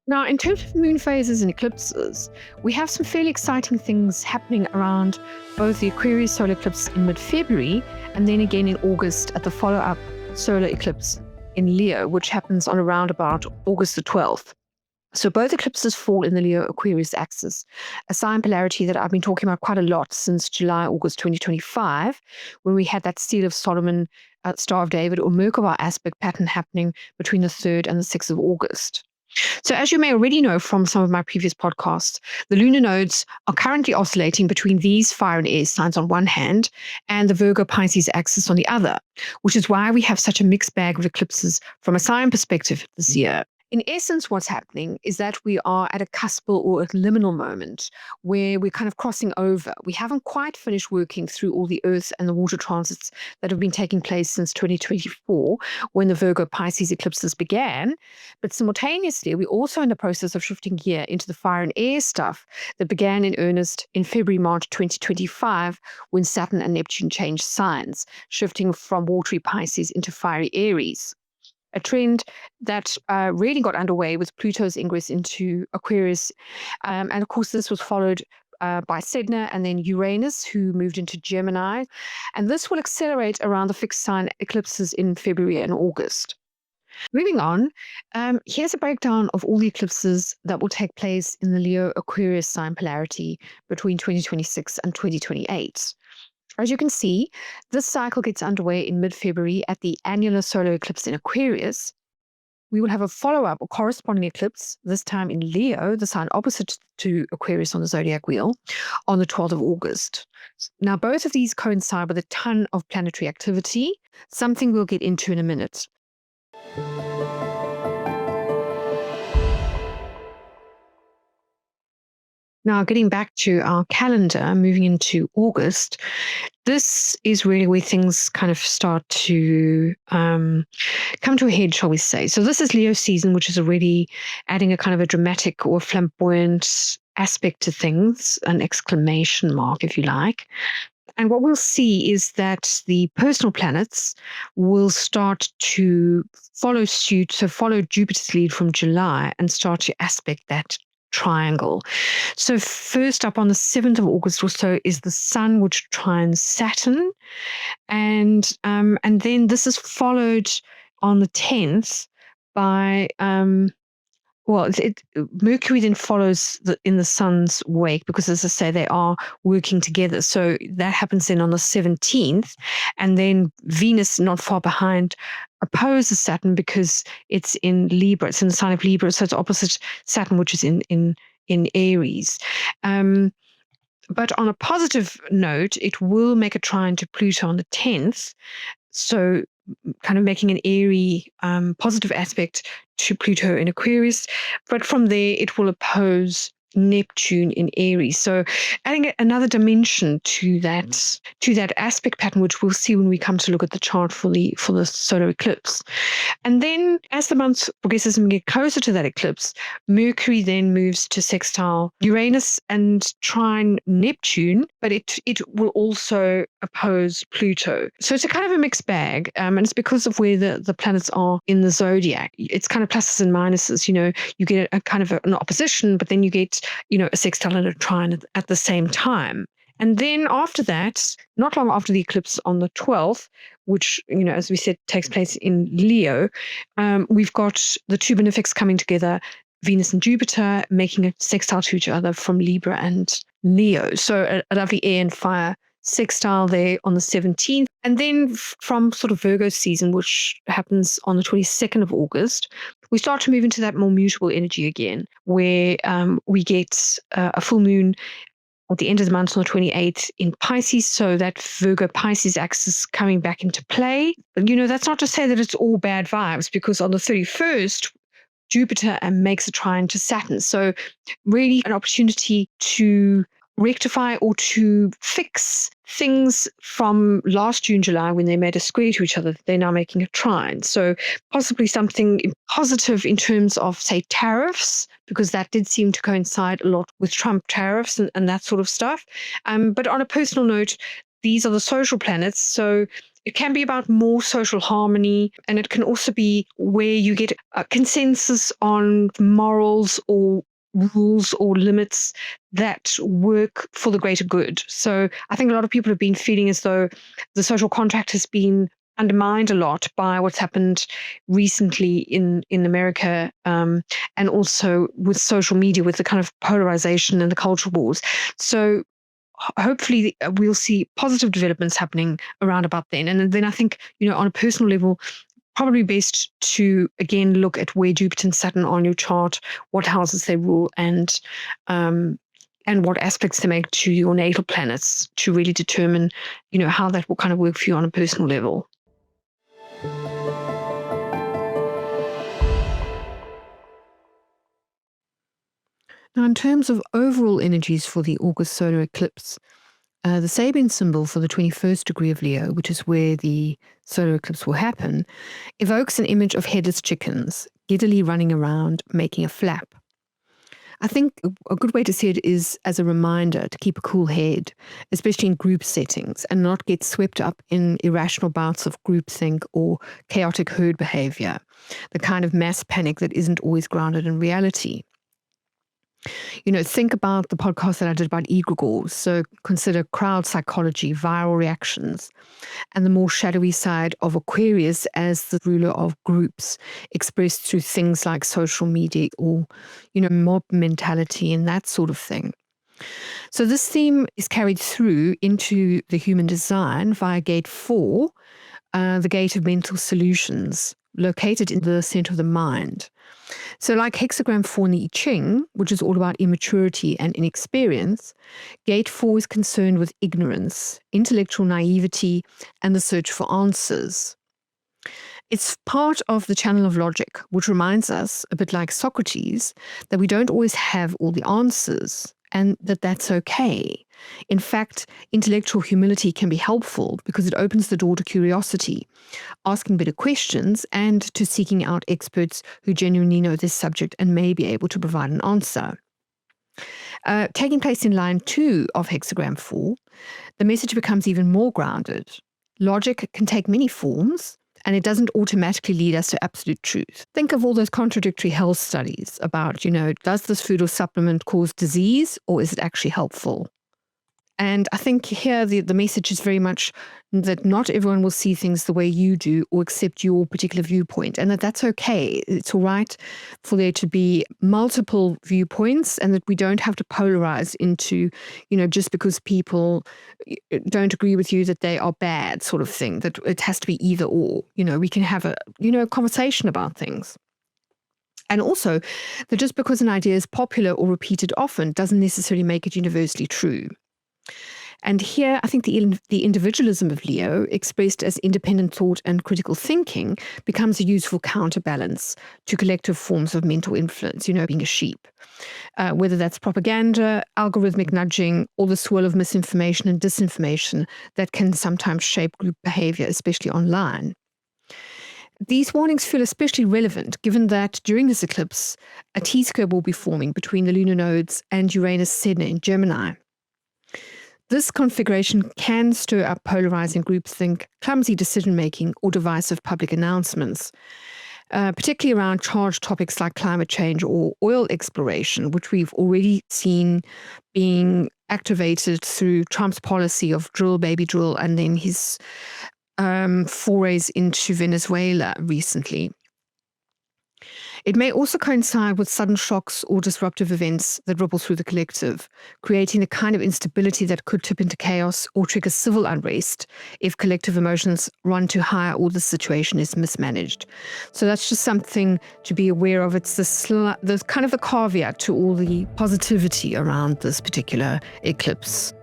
Now, in terms of moon phases and eclipses, we have some fairly exciting things happening around both the Aquarius solar eclipse in mid-February and then again in August at the follow-up solar eclipse in Leo, which happens on around about August the 12th. So both eclipses fall in the Leo-Aquarius axis, a sign polarity that I've been talking about quite a lot since July, August 2025, when we had that Seal of Solomon, Star of David, or Merkaba aspect pattern happening between the 3rd and the 6th of August. So as you may already know from some of my previous podcasts, the lunar nodes are currently oscillating between these fire and air signs on one hand and the Virgo Pisces axis on the other, which is why we have such a mixed bag of eclipses from a sign perspective this year. In essence, what's happening is that we are at a cuspal or a liminal moment where we're kind of crossing over. We haven't quite finished working through all the earth and the water transits that have been taking place since 2024 when the Virgo Pisces eclipses began. But simultaneously, we're also in the process of shifting gear into the fire and air stuff that began in earnest in February, March 2025 when Saturn and Neptune changed signs, shifting from watery Pisces into fiery Aries. A trend that really got underway with Pluto's ingress into Aquarius. And of course, this was followed by Sedna and then Uranus, who moved into Gemini. And this will accelerate around the fixed sign eclipses in February and August. Moving on, here's a breakdown of all the eclipses that will take place in the Leo-Aquarius sign polarity between 2026 and 2028. As you can see, this cycle gets underway in mid-February at the annular solar eclipse in Aquarius. We will have a follow-up or corresponding eclipse, this time in Leo, the sign opposite to Aquarius on the zodiac wheel, on the 12th of August. Now, both of these coincide with a ton of planetary activity, something we'll get into in a minute. Now, getting back to our calendar, moving into August, this is really where things kind of start to come to a head, shall we say. So this is Leo season, which is already adding a kind of a dramatic or flamboyant aspect to things, an exclamation mark, if you like. And what we'll see is that the personal planets will start to follow suit, so follow Jupiter's lead from July and start to aspect that triangle. So first up on the 7th of August or so is the Sun, which trines Saturn. And then this is followed on the 10th by Mercury then follows in the Sun's wake because, as I say, they are working together. So that happens then on the 17th. And then Venus, not far behind, opposes Saturn because it's in Libra. It's in the sign of Libra. So it's opposite Saturn, which is in Aries. But on a positive note, it will make a trine to Pluto on the 10th. So kind of making an airy positive aspect to Pluto in Aquarius. But from there, it will oppose Neptune in Aries. So adding another dimension to that aspect pattern, which we'll see when we come to look at the chart for the solar eclipse. And then as the month progresses and we get closer to that eclipse, Mercury then moves to sextile Uranus and trine Neptune, but it will also oppose Pluto. So it's a kind of a mixed bag, and it's because of where the planets are in the zodiac. It's kind of pluses and minuses. You get a kind of an opposition, but then you get a sextile and a trine at the same time. And then after that, not long after the eclipse on the 12th, which, as we said, takes place in Leo, we've got the two benefics coming together, Venus and Jupiter, making a sextile to each other from Libra and Leo. So a lovely air and fire sextile there on the 17th. And then from sort of Virgo season, which happens on the 22nd of August, we start to move into that more mutable energy again, where we get a full moon at the end of the month on the 28th in Pisces, so that Virgo Pisces axis coming back into play. But, that's not to say that it's all bad vibes, because on the 31st, Jupiter makes a trine to Saturn. So really an opportunity to rectify or to fix things from last June, July, when they made a square to each other. They're now making a trine. So possibly something positive in terms of, say, tariffs, because that did seem to coincide a lot with Trump tariffs and that sort of stuff. But on a personal note, these are the social planets. So it can be about more social harmony, and it can also be where you get a consensus on morals or rules or limits that work for the greater good. So I think a lot of people have been feeling as though the social contract has been undermined a lot by what's happened recently in America, and also with social media, with the kind of polarization and the culture wars. So hopefully we'll see positive developments happening around about then. And then I think, on a personal level, probably best to again look at where Jupiter and Saturn are on your chart, what houses they rule, and what aspects they make to your natal planets to really determine, how that will kind of work for you on a personal level. Now, in terms of overall energies for the August solar eclipse, the Sabian symbol for the 21st degree of Leo, which is where the solar eclipse will happen, evokes an image of headless chickens, giddily running around, making a flap. I think a good way to see it is as a reminder to keep a cool head, especially in group settings, and not get swept up in irrational bouts of groupthink or chaotic herd behavior, the kind of mass panic that isn't always grounded in reality. Think about the podcast that I did about egregores. So consider crowd psychology, viral reactions, and the more shadowy side of Aquarius as the ruler of groups, expressed through things like social media or, mob mentality and that sort of thing. So this theme is carried through into the human design via gate 4, the gate of mental solutions, located in the center of the mind. So like hexagram 4 in the I Ching, which is all about immaturity and inexperience, gate 4 is concerned with ignorance, intellectual naivety, and the search for answers. It's part of the channel of logic, which reminds us, a bit like Socrates, that we don't always have all the answers, and that that's okay. In fact, intellectual humility can be helpful because it opens the door to curiosity, asking better questions, and to seeking out experts who genuinely know this subject and may be able to provide an answer. Taking place in line 2 of hexagram 4, the message becomes even more grounded. Logic can take many forms, and it doesn't automatically lead us to absolute truth. Think of all those contradictory health studies about, does this food or supplement cause disease, or is it actually helpful? And I think here the message is very much that not everyone will see things the way you do or accept your particular viewpoint, and that's okay. It's all right for there to be multiple viewpoints, and that we don't have to polarize into, just because people don't agree with you that they are bad sort of thing, that it has to be either or. We can have a, conversation about things. And also that just because an idea is popular or repeated often doesn't necessarily make it universally true. And here, I think the individualism of Leo, expressed as independent thought and critical thinking, becomes a useful counterbalance to collective forms of mental influence, being a sheep. Whether that's propaganda, algorithmic nudging, or the swirl of misinformation and disinformation that can sometimes shape group behavior, especially online. These warnings feel especially relevant given that during this eclipse, a T-square will be forming between the lunar nodes and Uranus Sedna in Gemini. This configuration can stir up polarizing groupthink, clumsy decision-making, or divisive public announcements, particularly around charged topics like climate change or oil exploration, which we've already seen being activated through Trump's policy of drill, baby drill, and then his forays into Venezuela recently. It may also coincide with sudden shocks or disruptive events that ripple through the collective, creating the kind of instability that could tip into chaos or trigger civil unrest if collective emotions run too high or the situation is mismanaged. So that's just something to be aware of. It's the kind of the caveat to all the positivity around this particular eclipse.